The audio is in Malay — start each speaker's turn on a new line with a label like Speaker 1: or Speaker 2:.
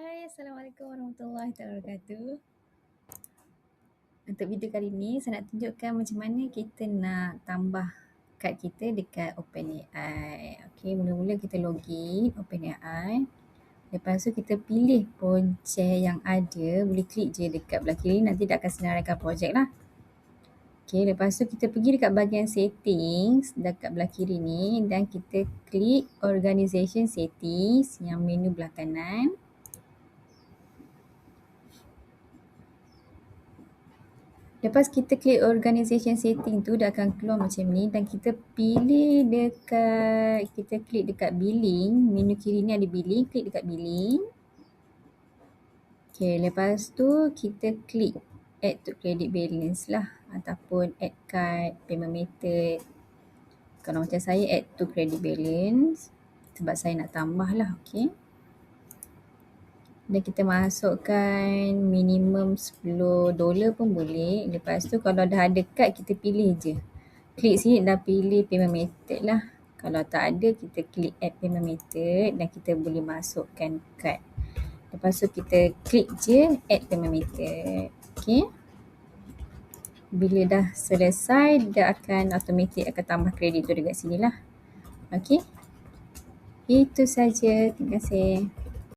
Speaker 1: Hai, Assalamualaikum warahmatullahi wabarakatuh. Untuk video kali ni saya nak tunjukkan macam mana kita nak tambah kad kita dekat OpenAI. Okey, mula-mula kita login OpenAI. Lepas tu kita pilih projek yang ada, boleh klik je dekat belah kiri, nanti dia akan senaraikan projek lah. Okey, lepas tu kita pergi dekat bahagian settings dekat belah kiri ni dan kita klik organization settings yang menu belah kanan. Lepas kita klik organization setting tu, dia akan keluar macam ni dan kita pilih dekat, kita klik dekat billing, menu kiri ni ada billing, klik dekat billing. Okay, lepas tu kita klik add to credit balance lah ataupun add card, payment method. Kalau macam saya add to credit balance sebab saya nak tambah lah, okay. Dan kita masukkan minimum $10 pun boleh. Lepas tu kalau dah ada kad kita pilih je. Klik sini dan pilih payment method lah. Kalau tak ada kita klik add payment method dan kita boleh masukkan kad. Lepas tu kita klik je add payment method. Okay. Bila dah selesai dia akan automatic akan tambah kredit tu dekat sini lah. Okay. Itu saja. Terima kasih.